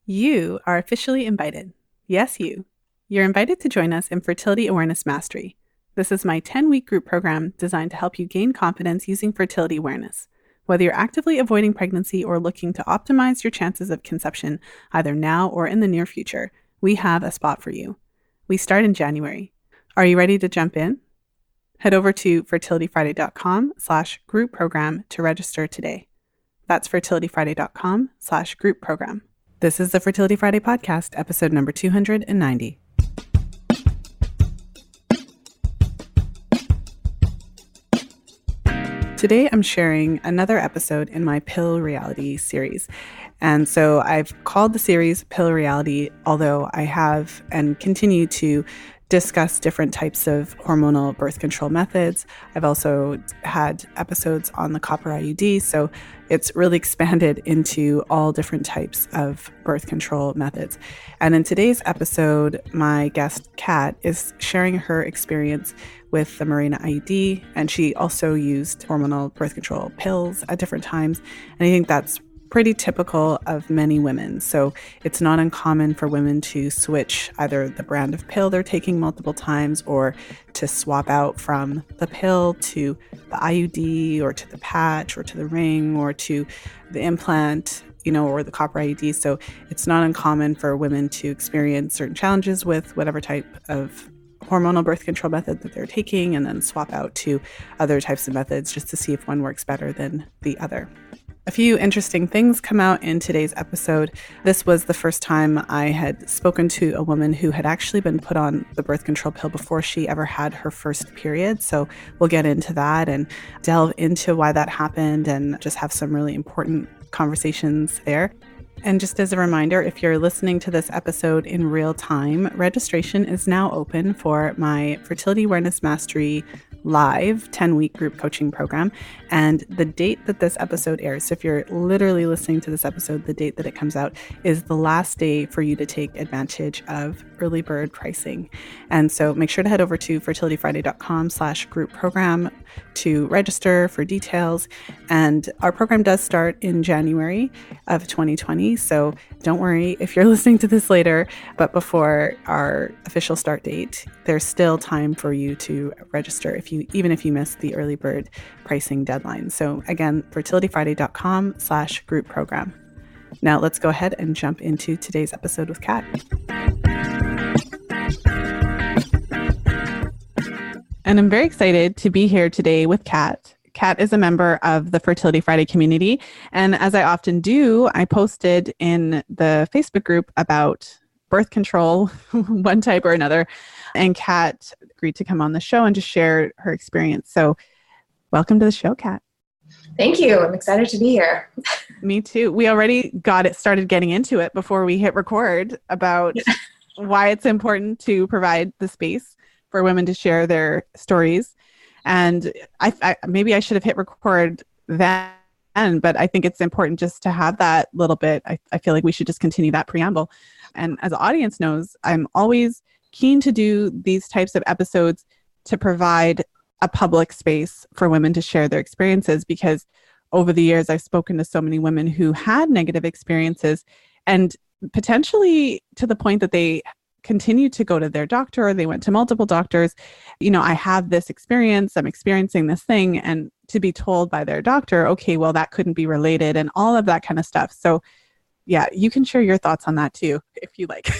You are officially invited. Yes, you. You're invited to join us in Fertility Awareness Mastery. This is my 10-week group program designed to help you gain confidence using fertility awareness. Whether you're actively avoiding pregnancy or looking to optimize your chances of conception, either now or in the near future, we have a spot for you. We start in January. Are you ready to jump in? Head over to fertilityfriday.com/group program to register today. That's fertilityfriday.com/group program. This is the Fertility Friday podcast, episode number 290. Today, I'm sharing another episode in my Pill Reality series. And so I've called the series Pill Reality, although I have and continue to discuss different types of hormonal birth control methods. I've also had episodes on the copper IUD, so it's really expanded into all different types of birth control methods. And in today's episode, my guest, Kat, is sharing her experience with the Mirena IUD, and she also used hormonal birth control pills at different times. And I think that's pretty typical of many women. So it's not uncommon for women to switch either the brand of pill they're taking multiple times or to swap out from the pill to the IUD or to the patch or to the ring or to the implant, or the copper IUD. So it's not uncommon for women to experience certain challenges with whatever type of hormonal birth control method that they're taking and then swap out to other types of methods just to see if one works better than the other. A few interesting things come out in today's episode. This was the first time I had spoken to a woman who had actually been put on the birth control pill before she ever had her first period. So we'll get into that and delve into why that happened and just have some really important conversations there. And just as a reminder, if you're listening to this episode in real time, registration is now open for my Fertility Awareness Mastery live 10-week group coaching program. And the date that this episode airs, so if you're literally listening to this episode, the date that it comes out is the last day for you to take advantage of early bird pricing. And so make sure to head over to fertilityfriday.com/group program to register for details. And our program does start in January of 2020. So don't worry if you're listening to this later, but before our official start date, there's still time for you to register even if you missed the early bird pricing deadline. So again, fertilityfriday.com/group program. Now let's go ahead and jump into today's episode with Kat. And I'm very excited to be here today with Kat. Kat is a member of the Fertility Friday community. And as I often do, I posted in the Facebook group about birth control, one type or another. And Kat agreed to come on the show and just share her experience. So welcome to the show, Kat. Thank you. I'm excited to be here. Me too. We already started getting into it before we hit record about why it's important to provide the space for women to share their stories. And I maybe I should have hit record then, but I think it's important just to have that little bit. I feel like we should just continue that preamble. And as the audience knows, I'm always keen to do these types of episodes to provide a public space for women to share their experiences, because over the years, I've spoken to so many women who had negative experiences and potentially to the point that they continued to go to their doctor or they went to multiple doctors. I have this experience, I'm experiencing this thing, and to be told by their doctor, okay, well, that couldn't be related and all of that kind of stuff. So yeah, you can share your thoughts on that too, if you like.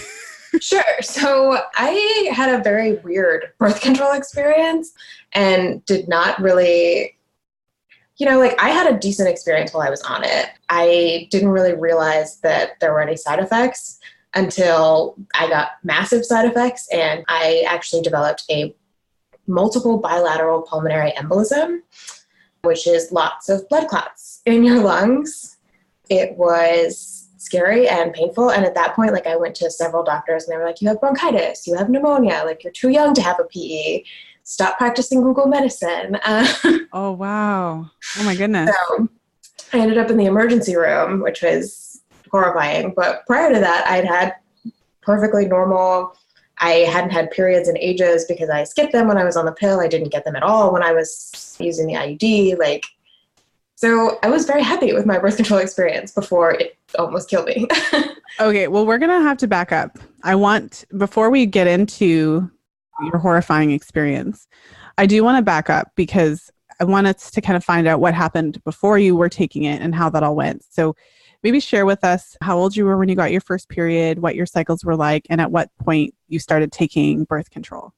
Sure. So I had a very weird birth control experience and did not really, I had a decent experience while I was on it. I didn't really realize that there were any side effects until I got massive side effects, and I actually developed a multiple bilateral pulmonary embolism, which is lots of blood clots in your lungs. It was scary and painful. And at that point, I went to several doctors and they were like, you have bronchitis, you have pneumonia, you're too young to have a PE. Stop practicing Google medicine. Oh, wow. Oh my goodness. So I ended up in the emergency room, which was horrifying. But prior to that, I'd had perfectly normal. I hadn't had periods in ages because I skipped them when I was on the pill. I didn't get them at all when I was using the IUD. So I was very happy with my birth control experience before it almost killed me. Okay, well, we're going to have to back up. Before we get into your horrifying experience, I do want to back up because I want us to kind of find out what happened before you were taking it and how that all went. So maybe share with us how old you were when you got your first period, what your cycles were like, and at what point you started taking birth control.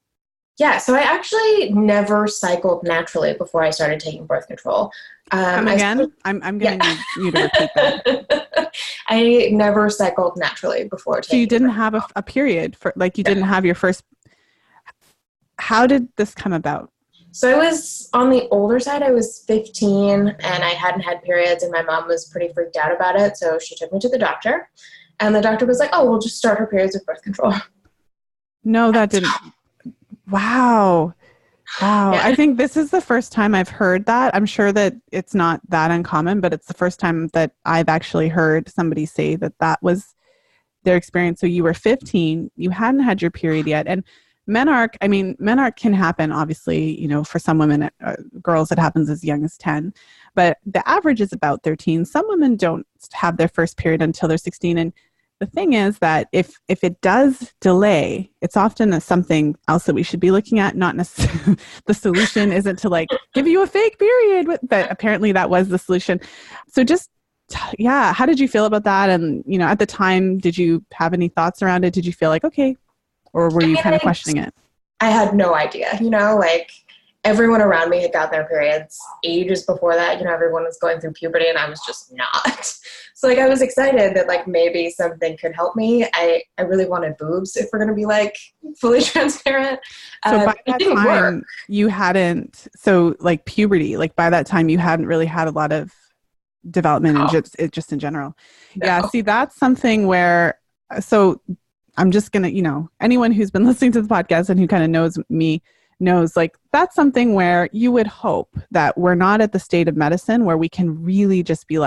Yeah, so I actually never cycled naturally before I started taking birth control. Come again? I'm going to need you to repeat that. I never cycled naturally before taking. So you didn't have a period you didn't have your first. How did this come about? So I was on the older side. I was 15 and I hadn't had periods, and my mom was pretty freaked out about it. So she took me to the doctor, and the doctor was like, "Oh, we'll just start her periods with birth control." No, that didn't. Wow. Yeah. I think this is the first time I've heard that. I'm sure that it's not that uncommon, but it's the first time that I've actually heard somebody say that was their experience. So you were 15, you hadn't had your period yet. And menarche can happen, obviously, for some women, girls, it happens as young as 10, but the average is about 13. Some women don't have their first period until they're 16. And the thing is that if it does delay, it's often something else that we should be looking at, not necessarily the solution isn't to give you a fake period, but apparently that was the solution. So how did you feel about that? And, at the time, did you have any thoughts around it? Did you feel like, okay, or were you kind of questioning it? I had no idea, everyone around me had gotten their periods ages before that. Everyone was going through puberty and I was just not. So I was excited that maybe something could help me. I really wanted boobs, if we're going to be fully transparent. So by that time you hadn't, puberty, by that time you hadn't really had a lot of development just in general. No. Yeah. See, that's something where, so I'm just going to, anyone who's been listening to the podcast and who kind of knows me knows that's something where you would hope that we're not at the state of medicine where we can really just be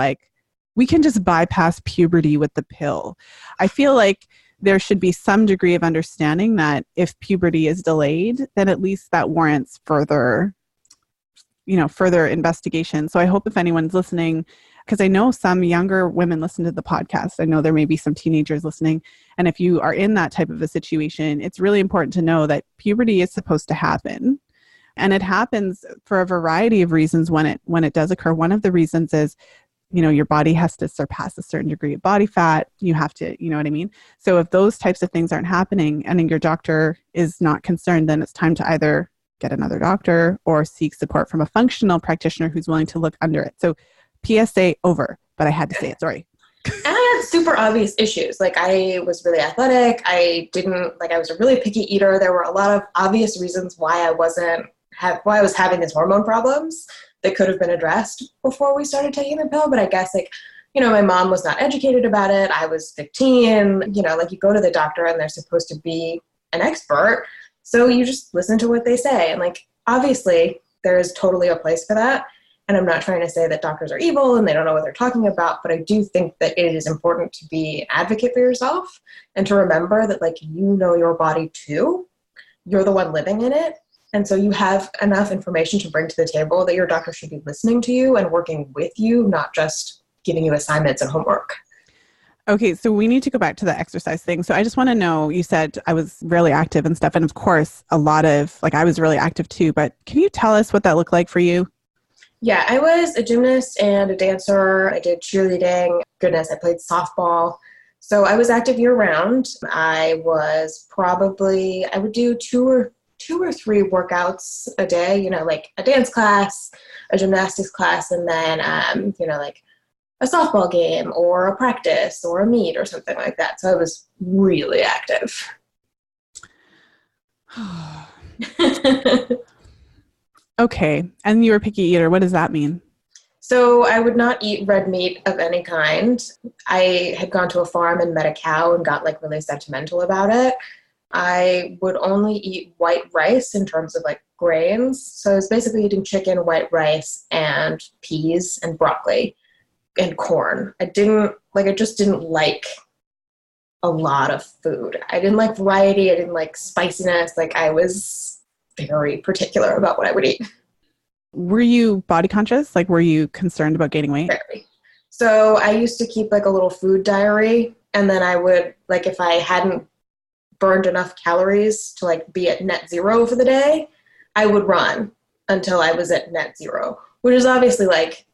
we can just bypass puberty with the pill. I feel like there should be some degree of understanding that if puberty is delayed, then at least that warrants further investigation. So I hope if anyone's listening, because I know some younger women listen to the podcast. I know there may be some teenagers listening. And if you are in that type of a situation, it's really important to know that puberty is supposed to happen. And it happens for a variety of reasons when it does occur. One of the reasons is, your body has to surpass a certain degree of body fat. You have to, you know what I mean? So if those types of things aren't happening and your doctor is not concerned, then it's time to either get another doctor or seek support from a functional practitioner who's willing to look under it. So PSA over, but I had to say it, sorry. And I had super obvious issues. I was really athletic. I was a really picky eater. There were a lot of obvious reasons why I was having these hormone problems that could have been addressed before we started taking the pill. But I guess my mom was not educated about it. I was 15, you go to the doctor and they're supposed to be an expert. So you just listen to what they say. And obviously there is totally a place for that. And I'm not trying to say that doctors are evil and they don't know what they're talking about, but I do think that it is important to be an advocate for yourself and to remember that your body too. You're the one living in it. And so you have enough information to bring to the table that your doctor should be listening to you and working with you, not just giving you assignments and homework. Okay, so we need to go back to the exercise thing. So I just want to know, you said I was really active and stuff. And of course, a lot of, I was really active too, but can you tell us what that looked like for you? Yeah, I was a gymnast and a dancer. I did cheerleading. Goodness, I played softball. So I was active year round. I would do two or three workouts a day, a dance class, a gymnastics class, and then, a softball game or a practice or a meet or something like that. So I was really active. Okay. And you were a picky eater. What does that mean? So I would not eat red meat of any kind. I had gone to a farm and met a cow and got really sentimental about it. I would only eat white rice in terms of grains. So I was basically eating chicken, white rice, and peas and broccoli and corn. I just didn't like a lot of food. I didn't like variety. I didn't like spiciness. I was very particular about what I would eat. Were you body conscious? Like, were you concerned about gaining weight? Very. So I used to keep like a little food diary, and then I would, like, if I hadn't burned enough calories to like be at net zero for the day, I would run until I was at net zero, which is obviously like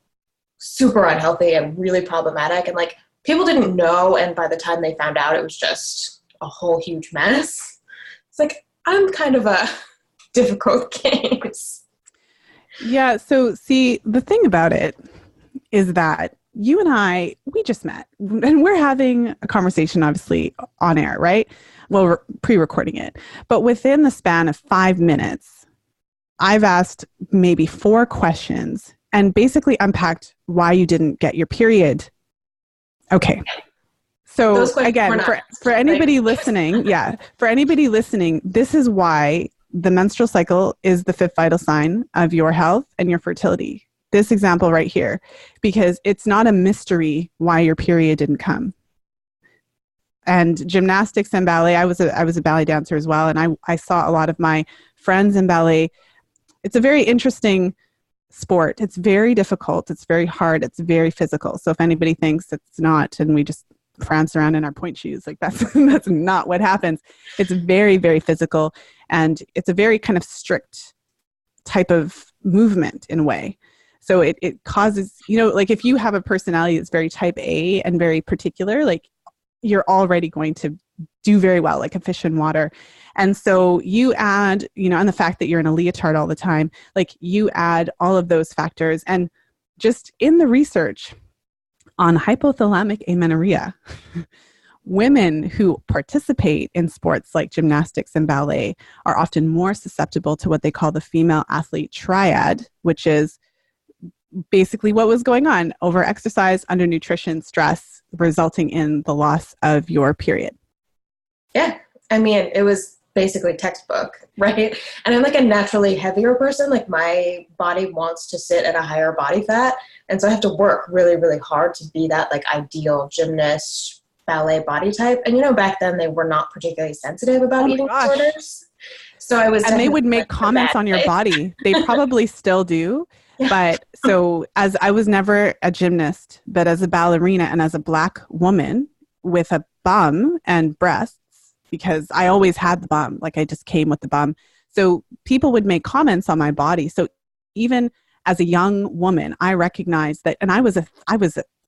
super unhealthy and really problematic. And like people didn't know. And by the time they found out, it was just a whole huge mess. It's like, I'm kind of a difficult case. Yeah. So see, the thing about it is that you and I, we just met and we're having a conversation, obviously on air, right? Well, we're pre-recording it, but within the span of 5 minutes, I've asked maybe 4 questions and basically unpacked why you didn't get your period. Okay. So again, for anybody listening, for anybody listening, this is why the menstrual cycle is the 5th vital sign of your health and your fertility. This example right here, because it's not a mystery why your period didn't come. And gymnastics and ballet, I was a ballet dancer as well. And I saw a lot of my friends in ballet. It's a very interesting sport. It's very difficult. It's very hard. It's very physical. So if anybody thinks it's not, and we just prance around in our point shoes, like that's not what happens. It's very, very physical. And it's a very kind of strict type of movement in a way. So it causes, like if you have a personality that's very type A and very particular, like you're already going to do very well, like a fish in water. And so you add, and the fact that you're in a leotard all the time, like you add all of those factors. And just in the research on hypothalamic amenorrhea, women who participate in sports like gymnastics and ballet are often more susceptible to what they call the female athlete triad, which is basically what was going on: over-exercise, under-nutrition, stress, resulting in the loss of your period. Yeah. I mean, it was basically textbook, right? And I'm like a naturally heavier person. Like my body wants to sit at a higher body fat. And so I have to work really, really hard to be that like ideal gymnast, ballet body type. And back then they were not particularly sensitive about eating disorders. So I was, and they would make comments on your body. They probably still do. But so as I was never a gymnast, but as a ballerina and as a Black woman with a bum and breasts, because I always had the bum, like I just came with the bum. So people would make comments on my body. So even as a young woman, I recognized that, and I was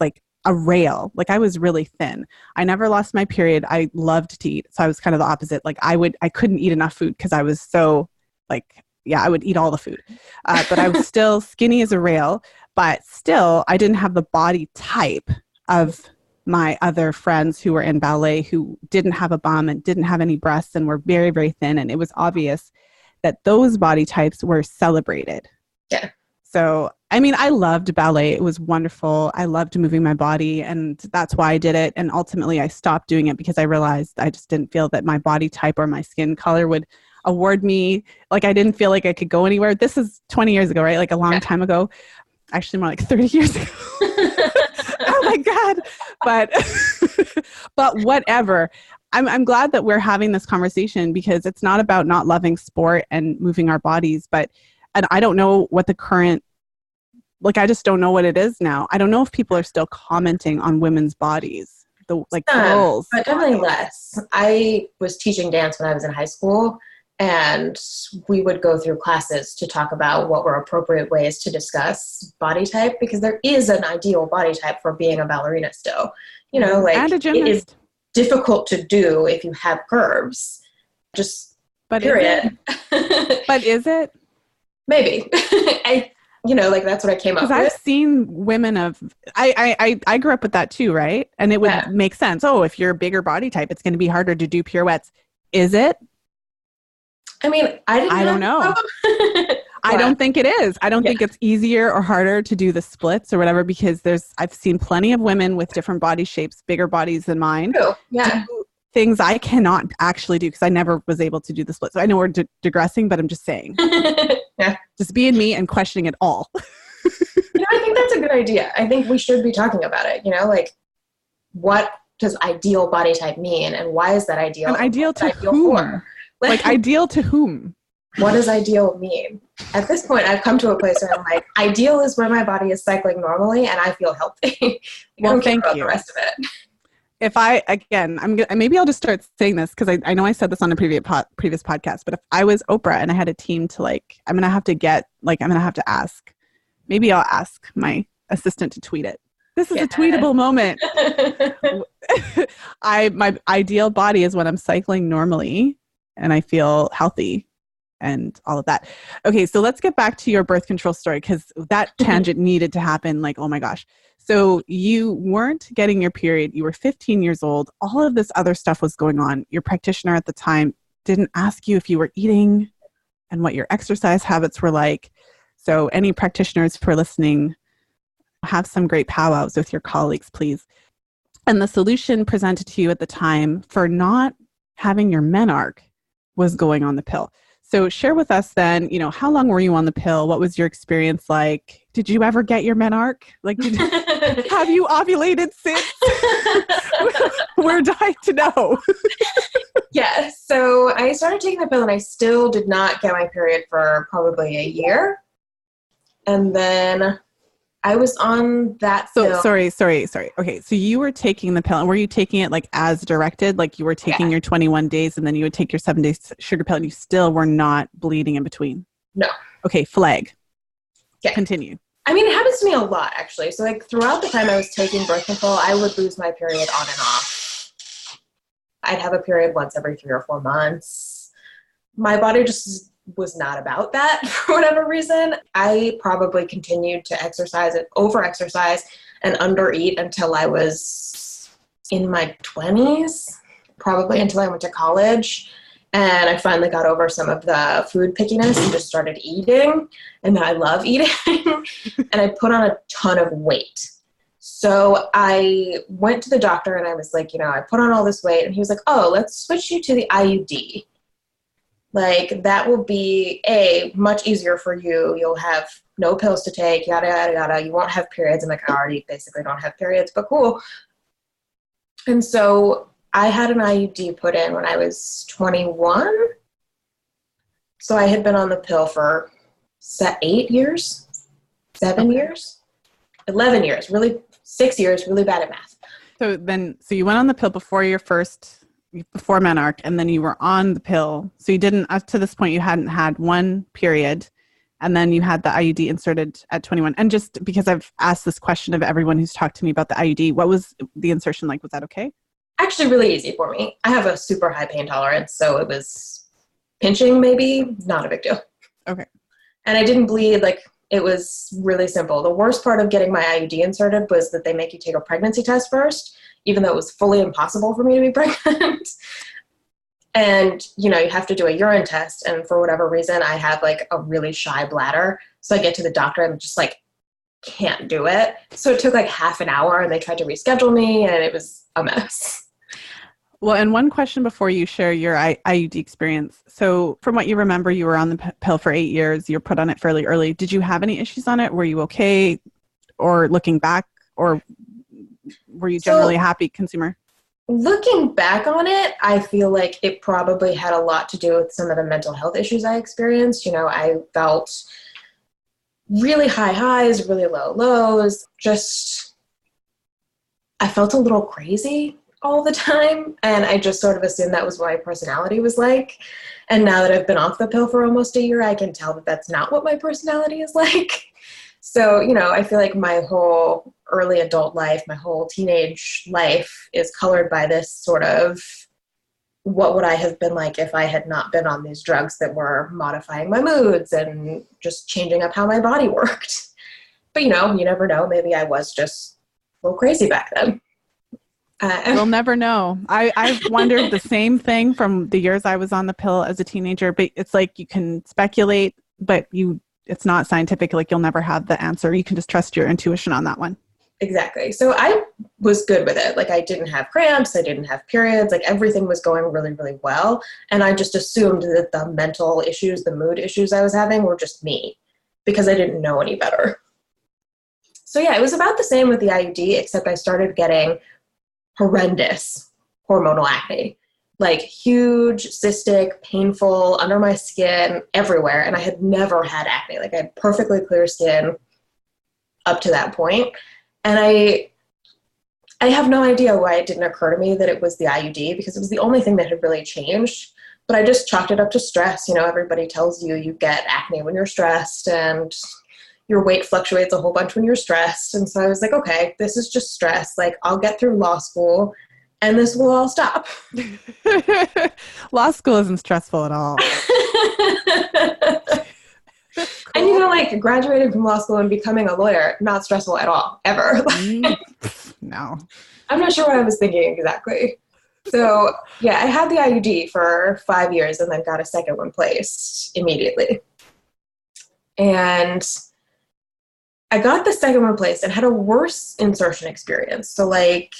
like a rail, like I was really thin. I never lost my period. I loved to eat. So I was kind of the opposite. Like I couldn't eat enough food because I was so like, I would eat all the food, but I was still skinny as a rail, but still I didn't have the body type of my other friends who were in ballet who didn't have a bum and didn't have any breasts and were very, very thin. And it was obvious that those body types were celebrated. Yeah. So, I mean, I loved ballet. It was wonderful. I loved moving my body, and that's why I did it. And ultimately I stopped doing it because I realized I just didn't feel that my body type or my skin color would award me, like I didn't feel like I could go anywhere. This is 20 years ago, right? Like a long time ago. Actually more like 30 years ago. Oh my God. But whatever. I'm glad that we're having this conversation because it's not about not loving sport and moving our bodies, and I don't know what the current, like I just don't know what it is now. I don't know if people are still commenting on women's bodies, girls. But definitely less. I was teaching dance when I was in high school. And we would go through classes to talk about what were appropriate ways to discuss body type, because there is an ideal body type for being a ballerina still. And a gymnast. It is difficult to do if you have curves. Period. But is it? Maybe. That's what I came up with. Because I've seen women I grew up with that too, right? And it would make sense. Oh, if you're a bigger body type, it's going to be harder to do pirouettes. Is it? I mean, I don't know. I don't think it is. I don't think it's easier or harder to do the splits or whatever, because I've seen plenty of women with different body shapes, bigger bodies than mine. True. Yeah. Do things I cannot actually do because I never was able to do the splits. So I know we're digressing, but I'm just saying. Yeah. Just being me and questioning it all. I think that's a good idea. I think we should be talking about it. Like what does ideal body type mean and why is that ideal? And ideal to whom? Like ideal to whom? what does ideal mean? At this point, I've come to a place where I'm like, ideal is where my body is cycling normally and I feel healthy. I don't care about the rest of it. If I, again, maybe I'll just start saying this because I know I said this on a previous podcast, but if I was Oprah and I had a team to I'm going to have to ask, maybe I'll ask my assistant to tweet it. This is a tweetable moment. My ideal body is when I'm cycling normally and I feel healthy and all of that. Okay. So let's get back to your birth control story because that tangent needed to happen. Oh my gosh. So you weren't getting your period. You were 15 years old. All of this other stuff was going on. Your practitioner at the time didn't ask you if you were eating and what your exercise habits were like. So any practitioners who are listening, have some great powwows with your colleagues, please. And the solution presented to you at the time for not having your menarche was going on the pill. So share with us then, how long were you on the pill? What was your experience like? Did you ever get your menarche? Have you ovulated since? We're dying to know. Yeah. So I started taking the pill and I still did not get my period for probably a year. And then I was on that pill. Sorry. Okay. So you were taking the pill and were you taking it as directed? You were taking your 21 days and then you would take your 7-day sugar pill and you still were not bleeding in between? No. Okay. Flag. Okay. Continue. I mean, it happens to me a lot actually. So throughout the time I was taking birth control, I would lose my period on and off. I'd have a period once every 3 or 4 months. My body just was not about that for whatever reason. I probably continued to over-exercise and undereat until I was in my 20s, probably until I went to college. And I finally got over some of the food pickiness and just started eating. And then I love eating. And I put on a ton of weight. So I went to the doctor and I was like, I put on all this weight. And he was like, oh, let's switch you to the IUD. That will be much easier for you. You'll have no pills to take, yada, yada, yada. You won't have periods. I'm like, I already basically don't have periods, but cool. And so I had an IUD put in when I was 21. So I had been on the pill for 8 years, 7 years, 11 years, 6 years, really bad at math. So you went on the pill before menarche, and then you were on the pill. So you didn't, up to this point, you hadn't had one period, and then you had the IUD inserted at 21. And just because I've asked this question of everyone who's talked to me about the IUD, what was the insertion like? Was that okay? Actually really easy for me. I have a super high pain tolerance, so it was pinching maybe, not a big deal. Okay. And I didn't bleed, it was really simple. The worst part of getting my IUD inserted was that they make you take a pregnancy test first, even though it was fully impossible for me to be pregnant. And, you have to do a urine test. And for whatever reason, I have a really shy bladder. So I get to the doctor and just can't do it. So it took half an hour and they tried to reschedule me and it was a mess. Well, and one question before you share your IUD experience. So from what you remember, you were on the pill for 8 years. You were put on it fairly early. Did you have any issues on it? Were you okay? Or looking back, or were you generally a happy consumer? Looking back on it, I feel like it probably had a lot to do with some of the mental health issues I experienced. I felt really high highs, really low lows. I felt a little crazy all the time. And I just sort of assumed that was what my personality was like. And now that I've been off the pill for almost a year, I can tell that that's not what my personality is like. So, I feel like my whole early adult life, my whole teenage life is colored by this sort of, what would I have been like if I had not been on these drugs that were modifying my moods and just changing up how my body worked. But, you never know. Maybe I was just a little crazy back then. We'll never know. I've wondered the same thing from the years I was on the pill as a teenager, but it's you can speculate, but it's not scientific. You'll never have the answer. You can just trust your intuition on that one. Exactly. So I was good with it. I didn't have cramps. I didn't have periods. Everything was going really, really well. And I just assumed that the mental issues, the mood issues I was having were just me because I didn't know any better. So yeah, it was about the same with the IUD, except I started getting horrendous hormonal acne. like huge, cystic, painful, under my skin, everywhere. And I had never had acne. Like I had perfectly clear skin up to that point. And I have no idea why it didn't occur to me that it was the IUD, because it was the only thing that had really changed. But I just chalked it up to stress. You know, everybody tells you you get acne when you're stressed and your weight fluctuates a whole bunch when you're stressed. And so I was like, okay, this is just stress. Like I'll get through law school and this will all stop. Law school isn't stressful at all. And you know, like graduating from law school and becoming a lawyer, not stressful at all, ever. No. I'm not sure what I was thinking exactly. So yeah, I had the IUD for 5 years and then got a second one placed immediately. And I got the second one placed and had a worse insertion experience. So like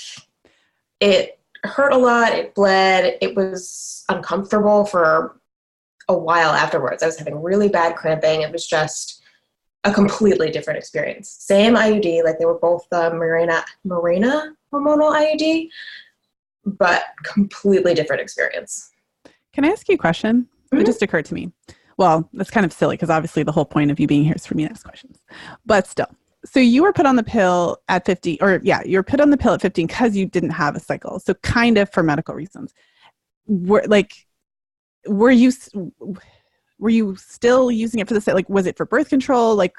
it hurt a lot, it bled, it was uncomfortable for a while afterwards. I was having really bad cramping. It was just a completely different experience. Same IUD, like they were both the Briana hormonal IUD, but completely different experience. Can I ask you a question? Mm-hmm. It just occurred to me. Well, that's kind of silly because obviously the whole point of you being here is for me to ask questions. But still. So you were put on the pill at 50, you were put on the pill at 15 because you didn't have a cycle. So kind of for medical reasons. Were you still using it for the, like, was it for birth control? Like,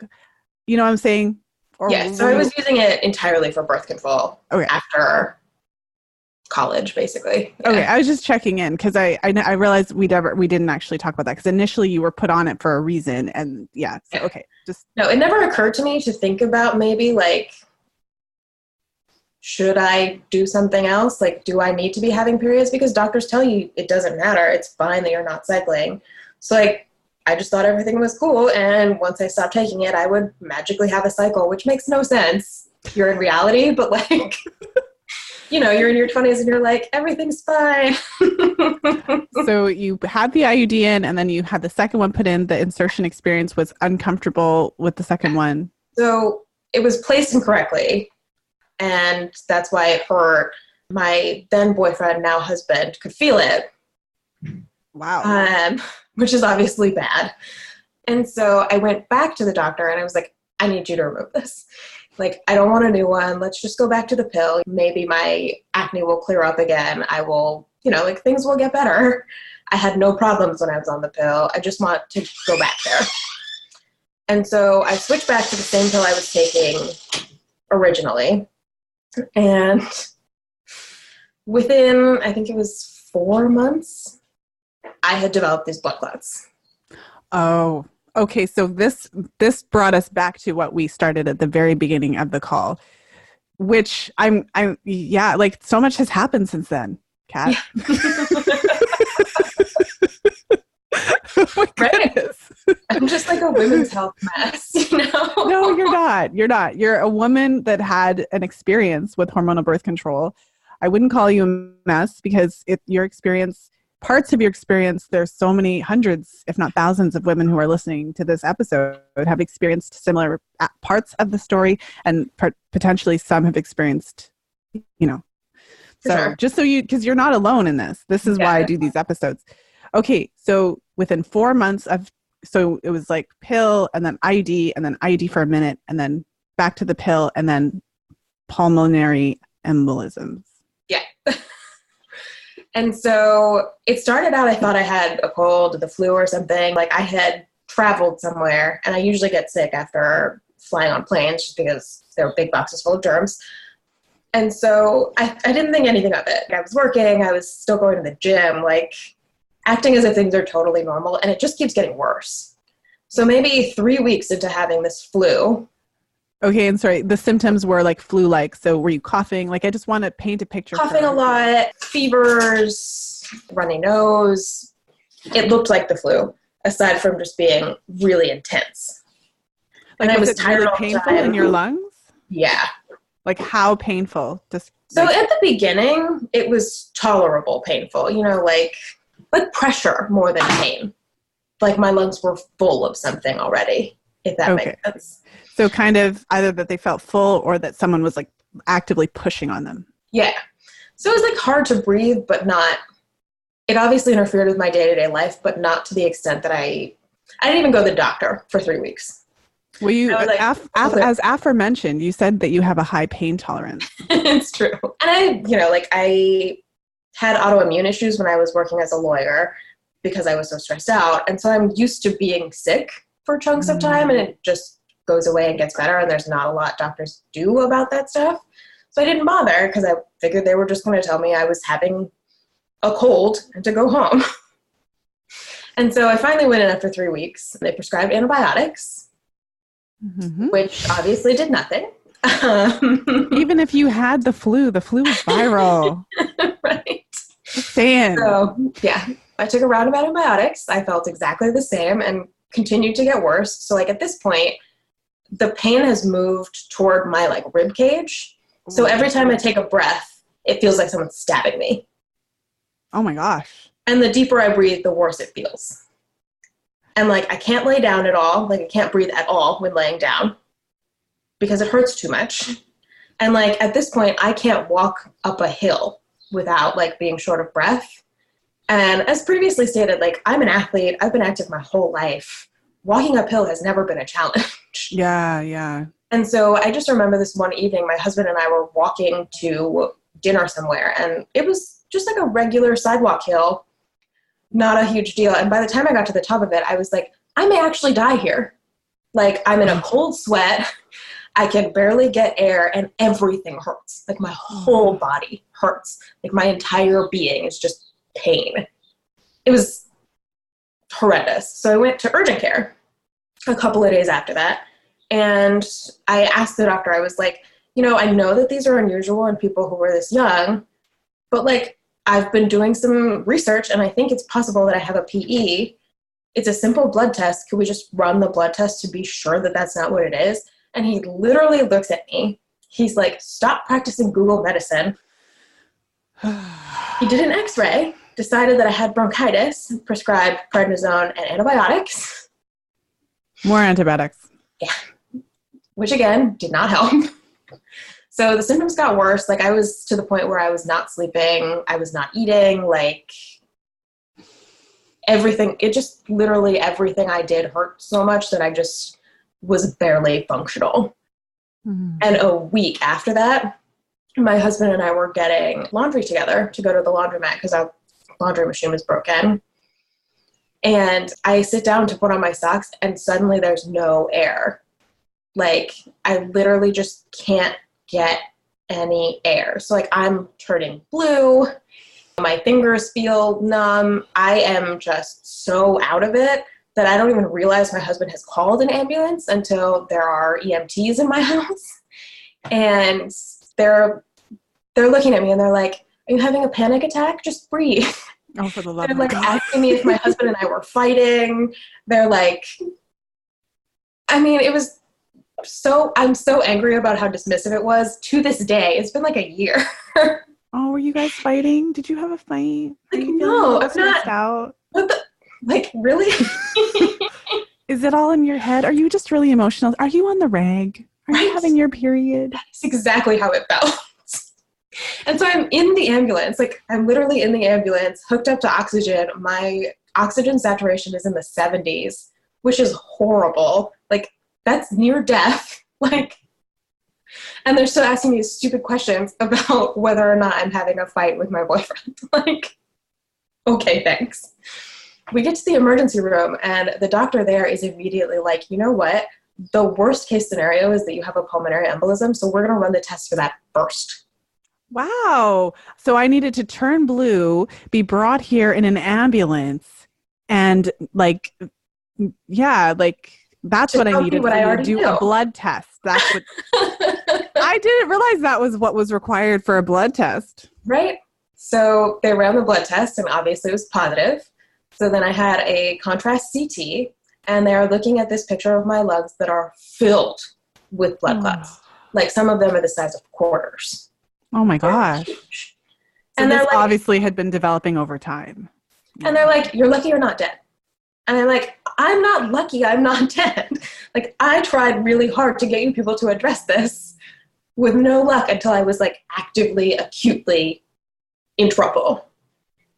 you know what I'm saying? Or yeah, so I was using it entirely for birth control after college, basically. Yeah. Okay, I was just checking in because I realized we didn't actually talk about that because initially you were put on it for a reason, and okay, just no, it never occurred to me to think about maybe like, should I do something else? Like, do I need to be having periods? Because doctors tell you it doesn't matter. It's fine that you're not cycling. So like, I just thought everything was cool, and once I stopped taking it, I would magically have a cycle, which makes no sense. You're in reality, but like. You know, you're in your 20s and you're like, everything's fine. So you had the IUD in and then you had the second one put in. The insertion experience was uncomfortable with the second one. So it was placed incorrectly. And that's why it hurt. My then boyfriend, now husband, could feel it. Wow. Which is obviously bad. And so I went back to the doctor and I was like, I need you to remove this. Like, I don't want a new one. Let's just go back to the pill. Maybe my acne will clear up again. I will, like things will get better. I had no problems when I was on the pill. I just want to go back there. And so I switched back to the same pill I was taking originally. And within, I think it was 4 months, I had developed these blood clots. Oh, okay. So this brought us back to what we started at the very beginning of the call, which like so much has happened since then, Kat. Yeah. Oh my right? goodness. I'm just like a women's health mess, No, you're not. You're not. You're a woman that had an experience with hormonal birth control. I wouldn't call you a mess because your experience, parts of your experience, there's so many hundreds, if not thousands of women who are listening to this episode have experienced similar parts of the story, and potentially some have experienced, so sure. just so because you're not alone in this. This is why I do these episodes. Okay. So within 4 months so it was like pill and then IUD and then IUD for a minute and then back to the pill and then pulmonary embolisms. Yeah. And so it started out, I thought I had a cold or the flu or something. Like I had traveled somewhere, and I usually get sick after flying on planes just because they're big boxes full of germs. And so I didn't think anything of it. I was working, I was still going to the gym, like acting as if things are totally normal, and it just keeps getting worse. So maybe 3 weeks into having this flu. Okay, and sorry, the symptoms were like flu-like. So were you coughing? Like, I just want to paint a picture. Coughing a lot, fevers, runny nose. It looked like the flu, aside from just being really intense. Like, and I was tired really painful in your lungs? Yeah. Like, how painful? So at the beginning, it was tolerable painful, like pressure more than pain. Like my lungs were full of something already, if that makes sense. So kind of either that they felt full or that someone was like actively pushing on them. Yeah. So it was like hard to breathe, but not it obviously interfered with my day-to-day life, but not to the extent that I didn't even go to the doctor for 3 weeks. Well, you, as aforementioned, you said that you have a high pain tolerance. It's true. And I had autoimmune issues when I was working as a lawyer because I was so stressed out. And so I'm used to being sick for chunks of time, and it just goes away and gets better. And there's not a lot doctors do about that stuff. So I didn't bother because I figured they were just going to tell me I was having a cold and to go home. And so I finally went in after 3 weeks. They prescribed antibiotics, which obviously did nothing. Even if you had the flu is viral. Right. Saying. So, yeah, I took a round of antibiotics. I felt exactly the same and continued to get worse. So, like, at this point, the pain has moved toward my, like, rib cage. So every time I take a breath, it feels like someone's stabbing me. Oh, my gosh. And the deeper I breathe, the worse it feels. And, like, I can't lay down at all. Like, I can't breathe at all when laying down because it hurts too much. And, like, at this point, I can't walk up a hill without, like, being short of breath. And as previously stated, like, I'm an athlete. I've been active my whole life. Walking uphill has never been a challenge. Yeah. And so I just remember this one evening, my husband and I were walking to dinner somewhere, and it was just like a regular sidewalk hill, not a huge deal. And by the time I got to the top of it, I was like, I may actually die here. Like, I'm in a cold sweat. I can barely get air, and everything hurts. Like, my whole body hurts. Like, my entire being is just pain. It was horrendous. So I went to urgent care a couple of days after that. And I asked the doctor, I was like, I know that these are unusual in people who are this young, but, like, I've been doing some research and I think it's possible that I have a PE. It's a simple blood test. Could we just run the blood test to be sure that that's not what it is? And he literally looks at me. He's like, stop practicing Google medicine. He did an x-ray, decided that I had bronchitis, prescribed prednisone and antibiotics. More antibiotics. Yeah. Which, again, did not help. So the symptoms got worse. Like, I was to the point where I was not sleeping. I was not eating. Like, everything. It just literally everything I did hurt so much that I just was barely functional. And a week after that, my husband and I were getting laundry together to go to the laundromat because our laundry machine was broken. And I sit down to put on my socks, and suddenly there's no air. Like, I literally just can't get any air. So, like, I'm turning blue. My fingers feel numb. I am just so out of it that I don't even realize my husband has called an ambulance until there are EMTs in my house. And they're looking at me and they're like, are you having a panic attack? Just breathe. Oh, for the love They're of like God. asking me if my husband and I were fighting. They're like, I mean, it was I'm so angry about how dismissive it was to this day. It's been like a year. Oh, were you guys fighting? Did you have a fight? Like, no, I'm not. Out? What the? Like, really? Is it all in your head? Are you just really emotional? Are you on the rag? Are you having your period? That's exactly how it felt. And so I'm in the ambulance. Like, I'm literally in the ambulance, hooked up to oxygen. My oxygen saturation is in the 70s, which is horrible. Like, that's near death. Like, and they're still asking me stupid questions about whether or not I'm having a fight with my boyfriend. Like, okay, thanks. We get to the emergency room, and the doctor there is immediately like, you know what? The worst case scenario is that you have a pulmonary embolism, so we're going to run the test for that first. Wow. So I needed to turn blue, be brought here in an ambulance, and like, yeah, like that's what I needed to do a blood test. That's what I didn't realize that was what was required for a blood test. Right. So they ran the blood test, and obviously it was positive. So then I had a contrast CT, and they're looking at this picture of my lungs that are filled with blood clots. Like, some of them are the size of quarters. Oh my gosh. So and this obviously had been developing over time. And they're like, you're lucky you're not dead. And I'm like, I'm not lucky I'm not dead. Like, I tried really hard to get you people to address this with no luck until I was, like, actively, acutely in trouble.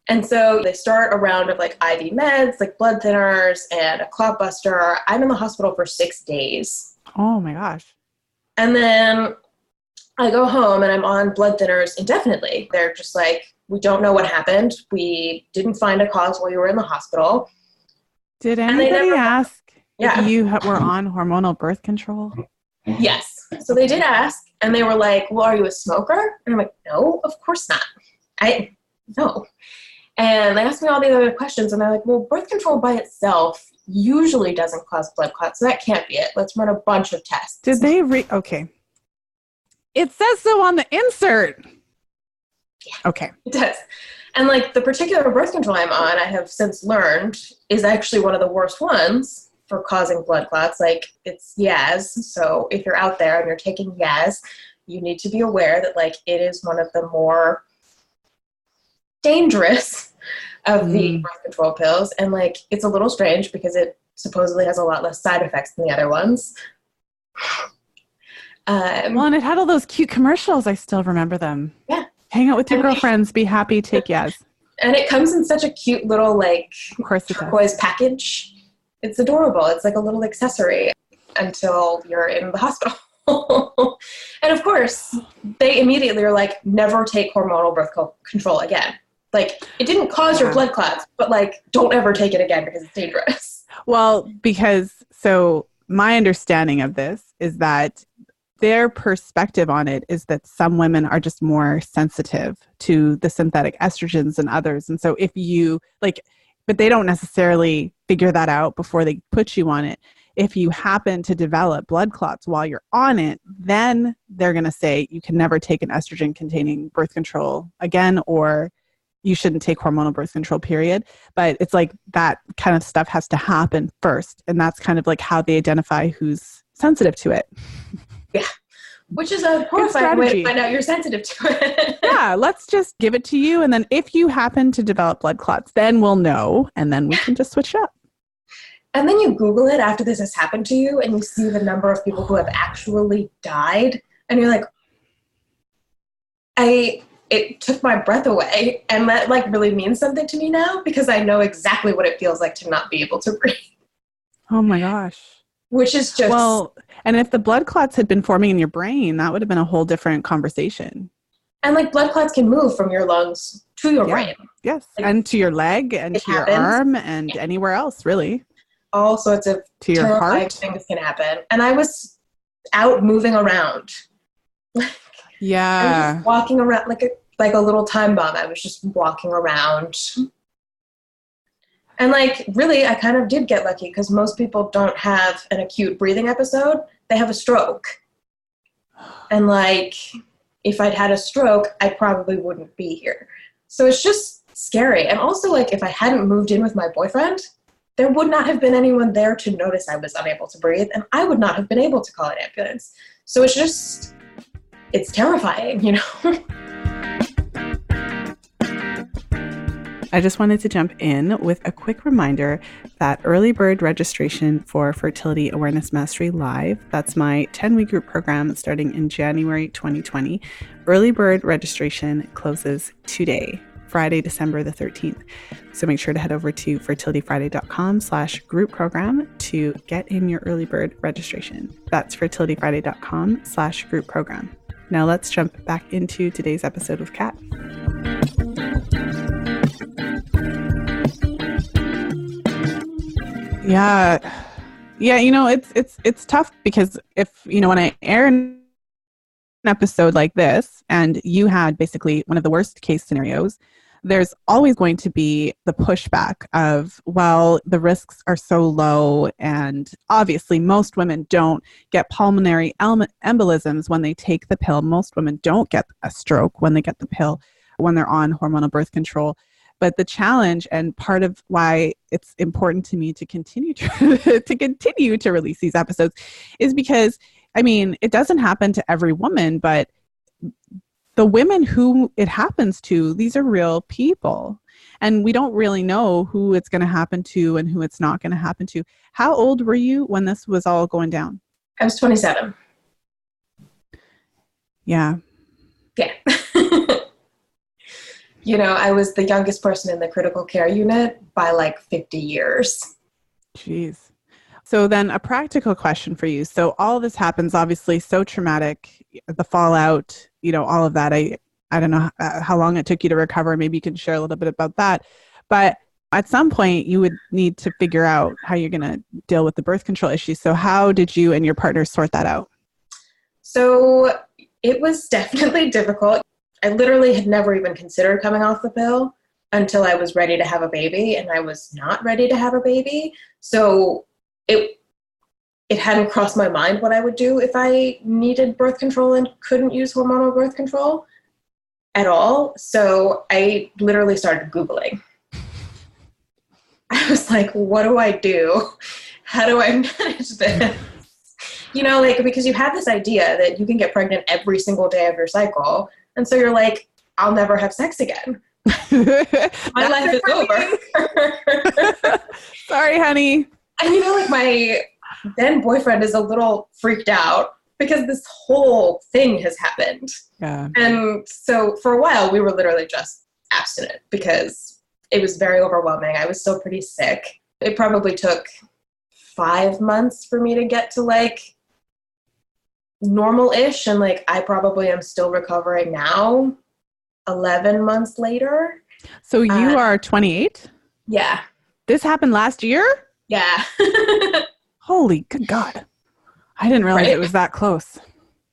And so they start a round of like IV meds, like blood thinners and a clot buster. I'm in the hospital for 6 days. Oh my gosh. And then I go home and I'm on blood thinners indefinitely. They're just like, we don't know what happened. We didn't find a cause while you were in the hospital. Did anybody ask if you were on hormonal birth control? Yes. So they did ask, and they were like, well, are you a smoker? And I'm like, no, of course not. No. And they asked me all these other questions, and they're like, well, birth control by itself usually doesn't cause blood clots, so that can't be it. Let's run a bunch of tests. Did they okay. It says so on the insert. Yeah. Okay. It does. And like the particular birth control I'm on, I have since learned is actually one of the worst ones for causing blood clots. Like it's Yaz. So if you're out there and you're taking Yaz, you need to be aware that like it is one of the more dangerous of the birth control pills. And like it's a little strange because it supposedly has a lot less side effects than the other ones. Well, and it had all those cute commercials. I still remember them. Yeah. Hang out with your girlfriends. Be happy. Take Yaz. And it comes in such a cute little like turquoise package. It's adorable. It's like a little accessory until you're in the hospital. And of course, they immediately are like, never take hormonal birth control again. Like, it didn't cause your blood clots, but like, don't ever take it again because it's dangerous. Well, so my understanding of this is that their perspective on it is that some women are just more sensitive to the synthetic estrogens than others. And so if you but they don't necessarily figure that out before they put you on it. If you happen to develop blood clots while you're on it, then they're going to say you can never take an estrogen containing birth control again, or you shouldn't take hormonal birth control, period. But it's like that kind of stuff has to happen first. And that's kind of like how they identify who's sensitive to it. Yeah. Which is a horrifying way to find out you're sensitive to it. Yeah, let's just give it to you. And then if you happen to develop blood clots, then we'll know. And then we can just switch it up. And then you Google it after this has happened to you and you see the number of people who have actually died. And you're like, it took my breath away. And that like really means something to me now because I know exactly what it feels like to not be able to breathe. Oh my gosh. Which is just... Well, and if the blood clots had been forming in your brain, that would have been a whole different conversation. And like blood clots can move from your lungs to your brain. Yes. Like, and to your leg and to your arm and anywhere else, really. All sorts of to your heart things can happen. And I was out moving around. Yeah. I was just walking around like a little time bomb. I was just walking around. And like, really, I kind of did get lucky because most people don't have an acute breathing episode. They have a stroke. And like, if I'd had a stroke, I probably wouldn't be here. So it's just scary. And also like, if I hadn't moved in with my boyfriend, there would not have been anyone there to notice I was unable to breathe. And I would not have been able to call an ambulance. So it's terrifying, you know? I just wanted to jump in with a quick reminder that early bird registration for Fertility Awareness Mastery Live, that's my 10-week group program starting in January 2020. Early bird registration closes today, Friday, December the 13th. So make sure to head over to fertilityfriday.com/group program to get in your early bird registration. That's fertilityfriday.com/group program. Now let's jump back into today's episode with Kat. Yeah. You know, it's tough because if, you know, when I air an episode like this and you had basically one of the worst case scenarios, there's always going to be the pushback of, well, the risks are so low. And obviously most women don't get pulmonary embolisms when they take the pill. Most women don't get a stroke when they get the pill, when they're on hormonal birth control. But the challenge, and part of why it's important to me to continue to release these episodes, is because, I mean, it doesn't happen to every woman, but the women who it happens to, these are real people. And we don't really know who it's going to happen to and who it's not going to happen to. How old were you when this was all going down? I was 27. Yeah. Yeah. I was the youngest person in the critical care unit by like 50 years. Jeez. So then a practical question for you. So all this happens, obviously, so traumatic, the fallout, all of that. I don't know how long it took you to recover. Maybe you can share a little bit about that. But at some point, you would need to figure out how you're going to deal with the birth control issue. So how did you and your partner sort that out? So it was definitely difficult. I literally had never even considered coming off the pill until I was ready to have a baby, and I was not ready to have a baby. So it hadn't crossed my mind what I would do if I needed birth control and couldn't use hormonal birth control at all. So I literally started Googling. I was like, what do I do? How do I manage this? Because you have this idea that you can get pregnant every single day of your cycle. And so you're like, I'll never have sex again. My life is over. Sorry, honey. And my then boyfriend is a little freaked out because this whole thing has happened. Yeah. And so for a while we were literally just abstinent because it was very overwhelming. I was still pretty sick. It probably took 5 months for me to get to like normal-ish. And like, I probably am still recovering now, 11 months later. So you are 28? Yeah. This happened last year? Yeah. Holy good God. I didn't realize it was that close.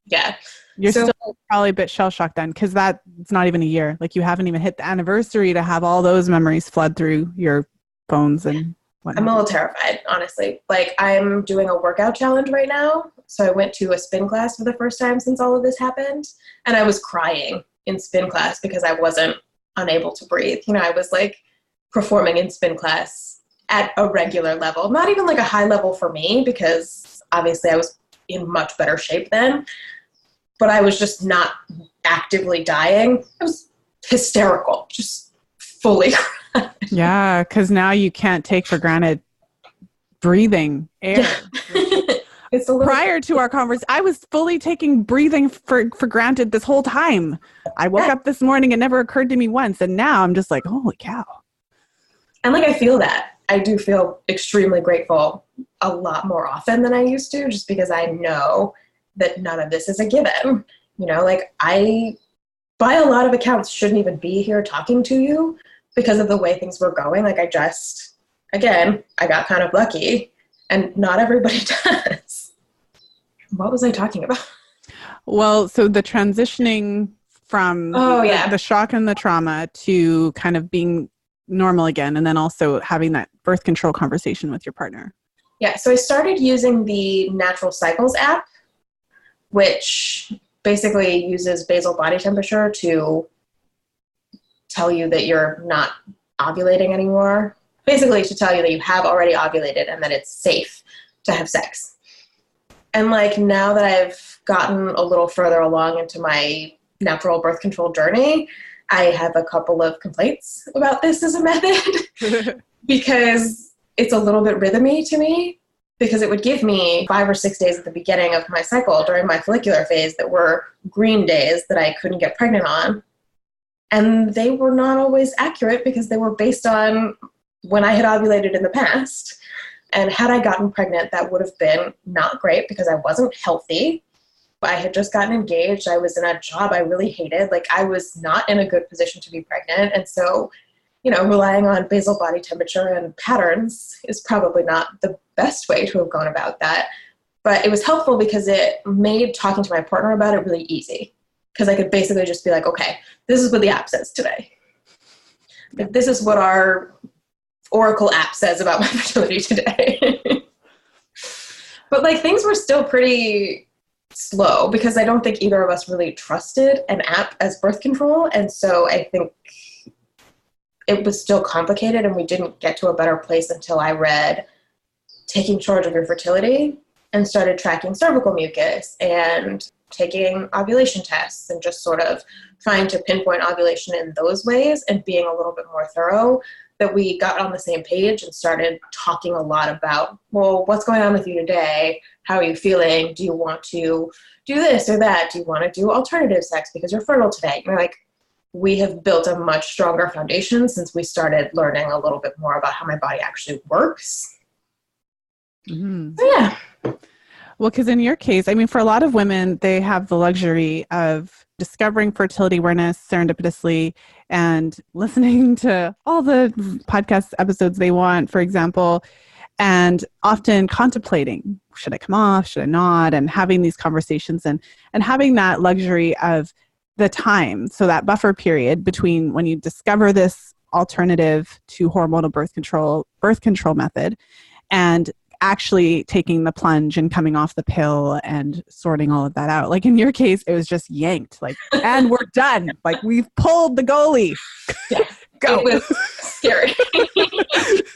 Yeah. You're still probably a bit shell-shocked then, because it's not even a year. Like, you haven't even hit the anniversary to have all those memories flood through your phones and whatnot. I'm a little terrified, honestly. Like, I'm doing a workout challenge right now. So I went to a spin class for the first time since all of this happened. And I was crying in spin class because I wasn't unable to breathe. I was like performing in spin class at a regular level, not even like a high level for me, because obviously I was in much better shape then, but I was just not actively dying. I was hysterical, just fully cried. Yeah, because now you can't take for granted breathing air. It's a little prior to our conversation, I was fully taking breathing for granted this whole time. I woke up this morning, it never occurred to me once, and now I'm just like, holy cow. And like, I feel that. I do feel extremely grateful a lot more often than I used to, just because I know that none of this is a given. Like, I, by a lot of accounts, shouldn't even be here talking to you because of the way things were going. Like, I got kind of lucky, and not everybody does. What was I talking about? Well, so the transitioning from the shock and the trauma to kind of being normal again, and then also having that birth control conversation with your partner. Yeah, so I started using the Natural Cycles app, which basically uses basal body temperature to tell you that you're not ovulating anymore. Basically to tell you that you have already ovulated and that it's safe to have sex. And like, now that I've gotten a little further along into my natural birth control journey, I have a couple of complaints about this as a method because it's a little bit rhythmy to me, because it would give me 5 or 6 days at the beginning of my cycle during my follicular phase that were green days that I couldn't get pregnant on. And they were not always accurate because they were based on when I had ovulated in the past. And had I gotten pregnant, that would have been not great because I wasn't healthy. I had just gotten engaged. I was in a job I really hated. Like, I was not in a good position to be pregnant. And so, relying on basal body temperature and patterns is probably not the best way to have gone about that. But it was helpful because it made talking to my partner about it really easy. Because I could basically just be like, okay, this is what the app says today. Like, this is what our Oracle app says about my fertility today. But like, things were still pretty slow because I don't think either of us really trusted an app as birth control. And so I think it was still complicated, and we didn't get to a better place until I read Taking Charge of Your Fertility and started tracking cervical mucus and taking ovulation tests and just sort of trying to pinpoint ovulation in those ways and being a little bit more thorough, that we got on the same page and started talking a lot about, well, what's going on with you today? How are you feeling? Do you want to do this or that? Do you want to do alternative sex because you're fertile today? You're like, we have built a much stronger foundation since we started learning a little bit more about how my body actually works. Mm-hmm. So, yeah. Well, because in your case, I mean, for a lot of women, they have the luxury of discovering fertility awareness serendipitously and listening to all the podcast episodes they want, for example, and often contemplating, should I come off, should I not, and having these conversations and having that luxury of the time. So that buffer period between when you discover this alternative to hormonal birth control method and actually taking the plunge and coming off the pill and sorting all of that out. Like in your case, it was just yanked, like, and we're done. Like we've pulled the goalie. Yeah, go. It was scary.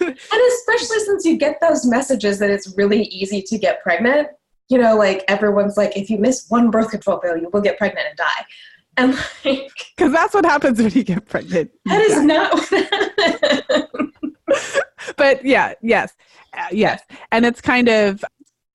And especially since you get those messages that it's really easy to get pregnant, you know, like everyone's like, if you miss one birth control pill, you will get pregnant and die. And like, because that's what happens when you get pregnant. That is not what happened. But yeah, yes. And it's kind of,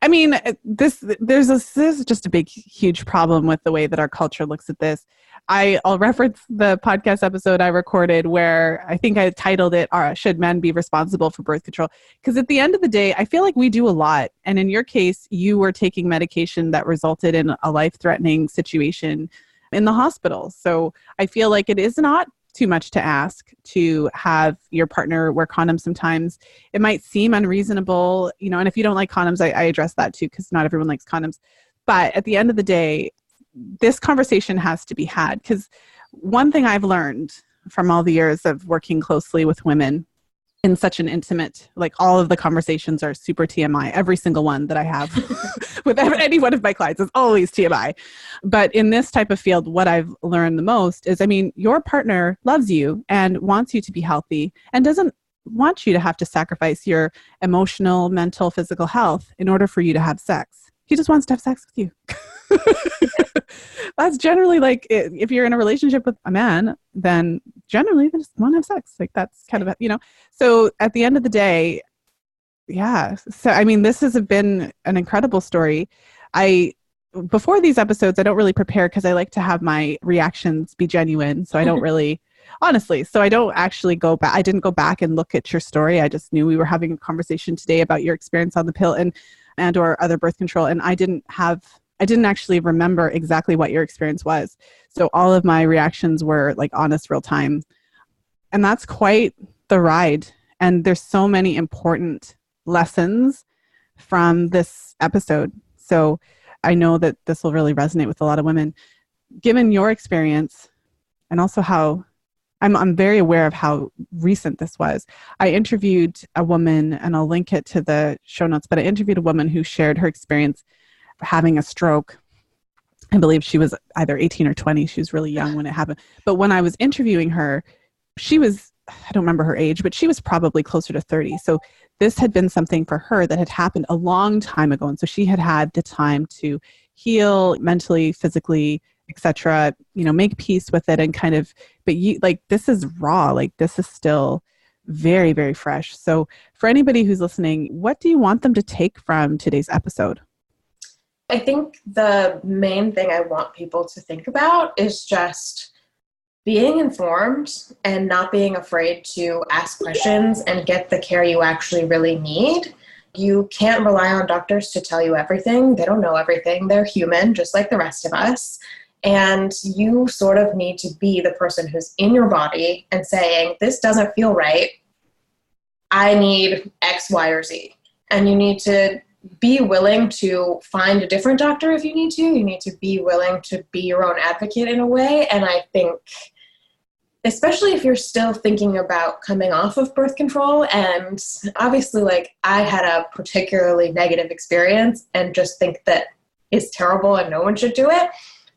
I mean, this is just a big, huge problem with the way that our culture looks at this. I'll reference the podcast episode I recorded where I think I titled it, Should Men Be Responsible for Birth Control? Because at the end of the day, I feel like we do a lot. And in your case, you were taking medication that resulted in a life-threatening situation in the hospital. So I feel like it is not too much to ask to have your partner wear condoms sometimes. It might seem unreasonable, you know, and if you don't like condoms, I address that too, because not everyone likes condoms. But at the end of the day, this conversation has to be had, because one thing I've learned from all the years of working closely with women in such an intimate, like all of the conversations are super TMI. Every single one that I have with any one of my clients is always TMI. But in this type of field, what I've learned the most is, I mean, your partner loves you and wants you to be healthy and doesn't want you to have to sacrifice your emotional, mental, physical health in order for you to have sex. He just wants to have sex with you. That's generally like, if you're in a relationship with a man, then generally they just want to have sex. Like that's kind of, you know, so at the end of the day, yeah. So, I mean, this has been an incredible story. Before these episodes, I don't really prepare because I like to have my reactions be genuine. So I don't really, honestly, so I don't actually go back. I didn't go back and look at your story. I just knew we were having a conversation today about your experience on the pill and or other birth control. And I didn't actually remember exactly what your experience was. So all of my reactions were like honest, real time. And that's quite the ride. And there's so many important lessons from this episode. So I know that this will really resonate with a lot of women. Given your experience, and also how I'm very aware of how recent this was. I interviewed a woman, and I'll link it to the show notes, but I interviewed a woman who shared her experience having a stroke. I believe she was either 18 or 20. She was really young when it happened. But when I was interviewing her, she was, I don't remember her age, but she was probably closer to 30. So this had been something for her that had happened a long time ago. And so she had had the time to heal mentally, physically, etc., you know, make peace with it and kind of, but you like, this is raw, like this is still very, very fresh. So for anybody who's listening, what do you want them to take from today's episode? I think the main thing I want people to think about is just being informed and not being afraid to ask questions and get the care you actually really need. You can't rely on doctors to tell you everything. They don't know everything. They're human, just like the rest of us. And you sort of need to be the person who's in your body and saying, this doesn't feel right. I need X, Y, or Z. And you need to be willing to find a different doctor if you need to. You need to be willing to be your own advocate in a way. And I think, especially if you're still thinking about coming off of birth control, and obviously like I had a particularly negative experience and just think that it's terrible and no one should do it.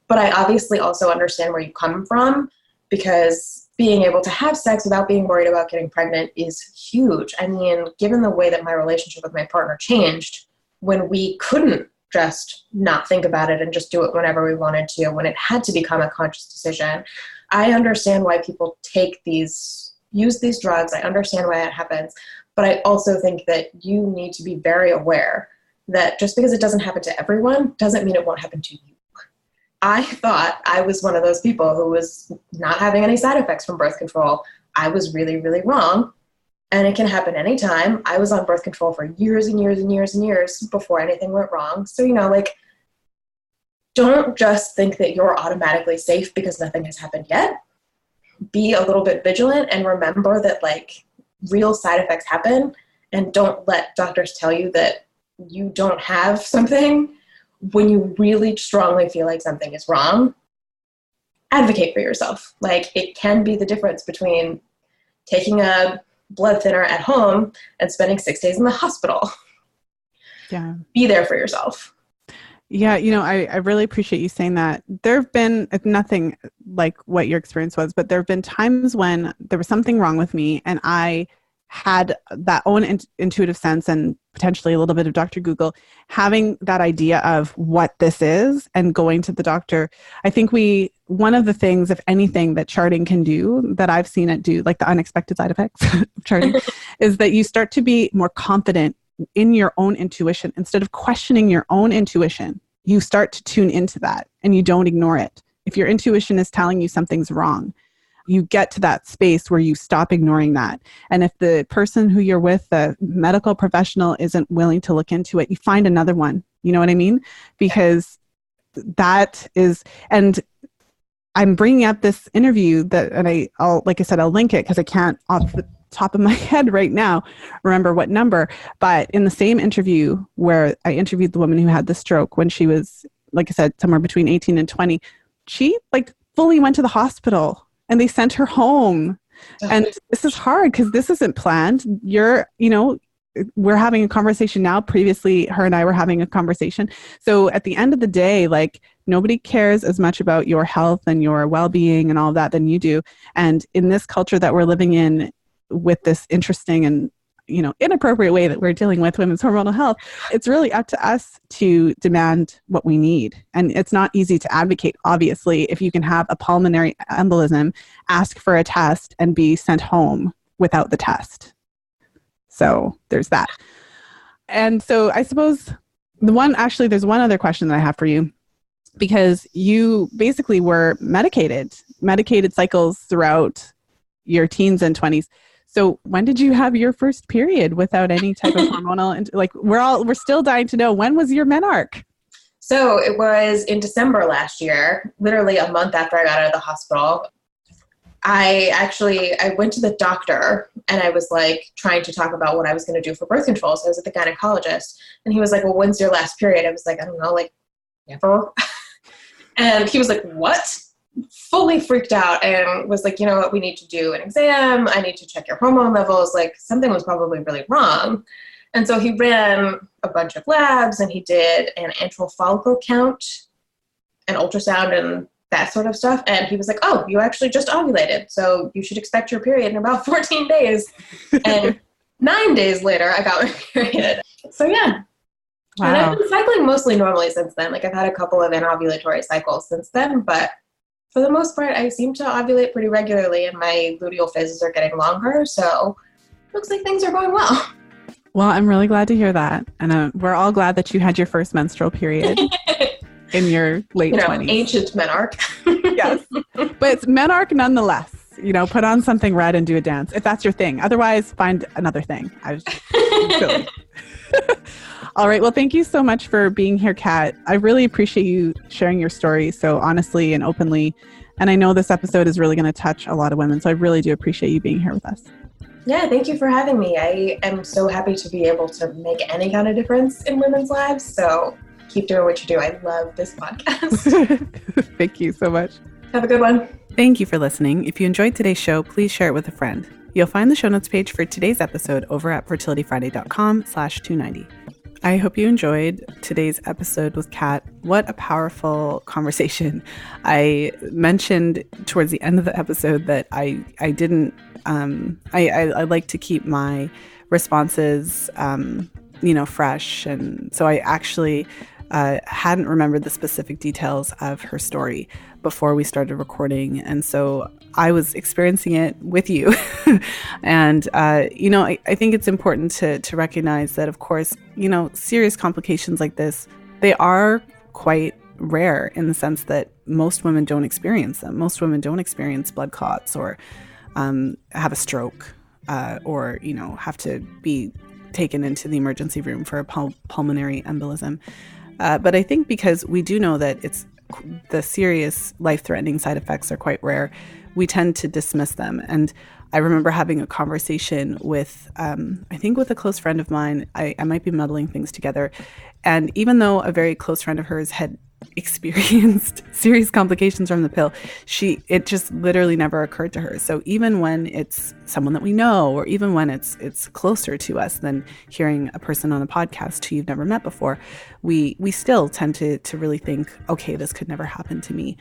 But I obviously also understand where you come from, because being able to have sex without being worried about getting pregnant is huge. I mean, given the way that my relationship with my partner changed when we couldn't just not think about it and just do it whenever we wanted to, when it had to become a conscious decision, I understand why people use these drugs. I understand why that happens. But I also think that you need to be very aware that just because it doesn't happen to everyone doesn't mean it won't happen to you. I thought I was one of those people who was not having any side effects from birth control. I was really, really wrong. And it can happen anytime. I was on birth control for years and years and years and years before anything went wrong. So, like, don't just think that you're automatically safe because nothing has happened yet. Be a little bit vigilant and remember that, like, real side effects happen, and don't let doctors tell you that you don't have something when you really strongly feel like something is wrong. Advocate for yourself. Like, it can be the difference between taking a blood thinner at home and spending 6 days in the hospital. Yeah. Be there for yourself. Yeah. I really appreciate you saying that. There have been nothing like what your experience was, but there have been times when there was something wrong with me and I had that own intuitive sense and potentially a little bit of Dr. Google, having that idea of what this is and going to the doctor. I think one of the things, if anything, that charting can do, that I've seen it do, like the unexpected side effects of charting, is that you start to be more confident in your own intuition. Instead of questioning your own intuition, you start to tune into that and you don't ignore it. If your intuition is telling you something's wrong, you get to that space where you stop ignoring that. And if the person who you're with, the medical professional, isn't willing to look into it, you find another one. You know what I mean? Because that is, and I'm bringing up this interview I'll, like I said, I'll link it because I can't off the top of my head right now remember what number, but in the same interview where I interviewed the woman who had the stroke when she was, like I said, somewhere between 18 and 20, she like fully went to the hospital. And they sent her home. And this is hard because this isn't planned. We're having a conversation now. Previously, her and I were having a conversation. So at the end of the day, like, nobody cares as much about your health and your well-being and all of that than you do. And in this culture that we're living in with this interesting and, inappropriate way that we're dealing with women's hormonal health, it's really up to us to demand what we need. And it's not easy to advocate, obviously, if you can have a pulmonary embolism, ask for a test, and be sent home without the test. So there's that. And so I suppose there's one other question that I have for you, because you basically were medicated cycles throughout your teens and 20s. So when did you have your first period without any type of hormonal? And like, we're still dying to know, when was your menarche? So it was in December last year, literally a month after I got out of the hospital. I went to the doctor and I was like trying to talk about what I was going to do for birth control. So I was at the gynecologist and he was like, well, when's your last period? I was like, I don't know, like never. And he was like, what? Fully freaked out and was like, you know what, we need to do an exam. I need to check your hormone levels. Like, something was probably really wrong. And so he ran a bunch of labs and he did an antral follicle count, an ultrasound, and that sort of stuff. And he was like, oh, you actually just ovulated, so you should expect your period in about 14 days. And 9 days later, I got my period. So yeah. Wow. And I've been cycling mostly normally since then. Like, I've had a couple of anovulatory cycles since then, but for the most part, I seem to ovulate pretty regularly and my luteal phases are getting longer. So looks like things are going well. Well, I'm really glad to hear that. And we're all glad that you had your first menstrual period in your late 20s. Ancient menarche. Yes. But it's menarche nonetheless. Put on something red and do a dance if that's your thing. Otherwise, find another thing. Silly. All right. Well, thank you so much for being here, Kat. I really appreciate you sharing your story so honestly and openly. And I know this episode is really going to touch a lot of women. So I really do appreciate you being here with us. Yeah, thank you for having me. I am so happy to be able to make any kind of difference in women's lives. So keep doing what you do. I love this podcast. Thank you so much. Have a good one. Thank you for listening. If you enjoyed today's show, please share it with a friend. You'll find the show notes page for today's episode over at fertilityfriday.com/290. I hope you enjoyed today's episode with Kat. What a powerful conversation. I mentioned towards the end of the episode that I like to keep my responses, fresh. And so I actually hadn't remembered the specific details of her story before we started recording. And so I was experiencing it with you. And, I think it's important to recognize that, of course, serious complications like this, they are quite rare in the sense that most women don't experience them. Most women don't experience blood clots or have a stroke or, have to be taken into the emergency room for a pulmonary embolism. But I think because we do know that the serious life-threatening side effects are quite rare, we tend to dismiss them. And I remember having a conversation with, I think with a close friend of mine. I might be muddling things together. And even though a very close friend of hers had experienced serious complications from the pill, it just literally never occurred to her. So even when it's someone that we know, or even when it's closer to us than hearing a person on a podcast who you've never met before, we still tend to really think, okay, this could never happen to me.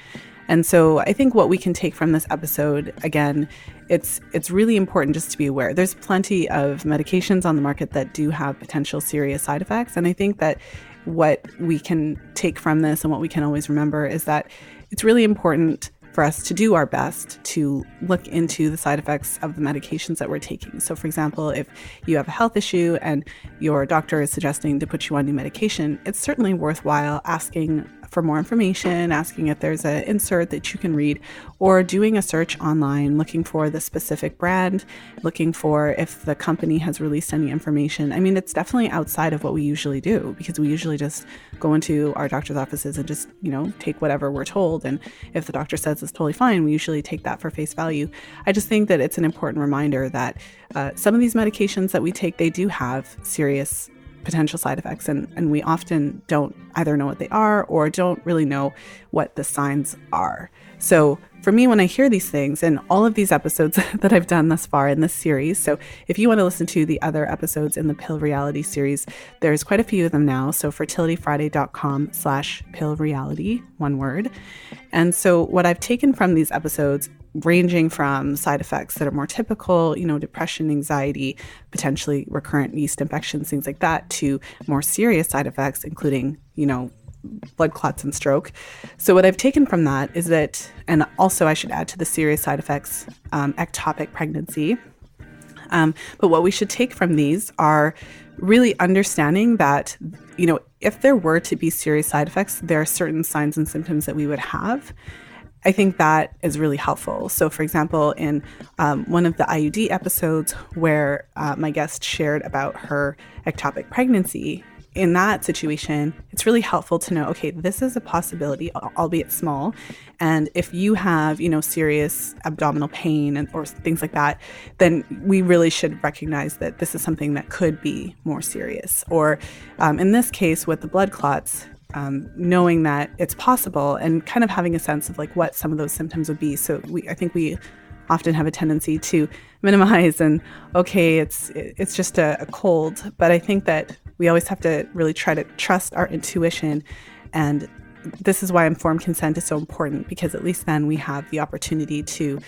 And so I think what we can take from this episode, again, it's really important just to be aware. There's plenty of medications on the market that do have potential serious side effects. And I think that what we can take from this and what we can always remember is that it's really important for us to do our best to look into the side effects of the medications that we're taking. So for example, if you have a health issue and your doctor is suggesting to put you on new medication, it's certainly worthwhile asking for more information, asking if there's an insert that you can read, or doing a search online, looking for the specific brand, looking for if the company has released any information. I mean, it's definitely outside of what we usually do, because we usually just go into our doctor's offices and just, take whatever we're told. And if the doctor says it's totally fine, we usually take that for face value. I just think that it's an important reminder that some of these medications that we take, they do have serious potential side effects, and we often don't either know what they are or don't really know what the signs are. So for me, when I hear these things, and all of these episodes that I've done thus far in this series, so if you want to listen to the other episodes in the Pill Reality series, there's quite a few of them now. So fertilityfriday.com/pillreality, one word. And so what I've taken from these episodes, ranging from side effects that are more typical, depression, anxiety, potentially recurrent yeast infections, things like that, to more serious side effects, including, blood clots and stroke. So what I've taken from that is that, and also I should add to the serious side effects, ectopic pregnancy. But what we should take from these are really understanding that, if there were to be serious side effects, there are certain signs and symptoms that we would have. I think that is really helpful. So for example, in one of the IUD episodes where my guest shared about her ectopic pregnancy, in that situation, it's really helpful to know, okay, this is a possibility, albeit small. And if you have, serious abdominal pain or things like that, then we really should recognize that this is something that could be more serious. Or in this case with the blood clots, knowing that it's possible and kind of having a sense of like what some of those symptoms would be. So I think we often have a tendency to minimize and, okay, it's just a cold. But I think that we always have to really try to trust our intuition. And this is why informed consent is so important, because at least then we have the opportunity to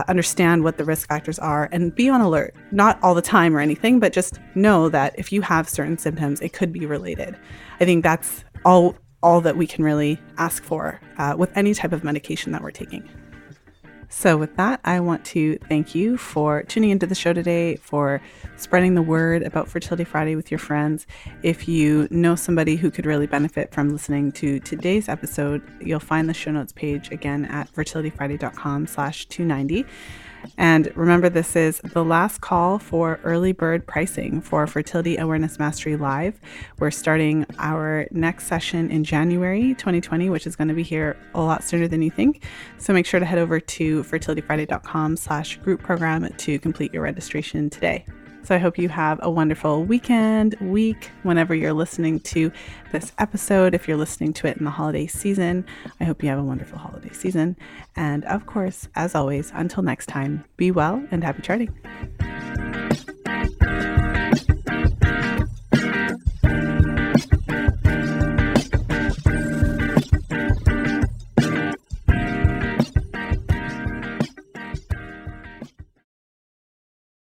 understand what the risk factors are and be on alert, not all the time or anything, but just know that if you have certain symptoms, it could be related. I think that's all that we can really ask for with any type of medication that we're taking. So with that, I want to thank you for tuning into the show today, for spreading the word about Fertility Friday with your friends. If you know somebody who could really benefit from listening to today's episode, you'll find the show notes page again at fertilityfriday.com/290. And remember, this is the last call for early bird pricing for Fertility Awareness Mastery Live. We're starting our next session in January 2020, which is going to be here a lot sooner than you think. So make sure to head over to fertilityfriday.com/group program to complete your registration today. So I hope you have a wonderful week, whenever you're listening to this episode. If you're listening to it in the holiday season, I hope you have a wonderful holiday season. And of course, as always, until next time, be well and happy charting.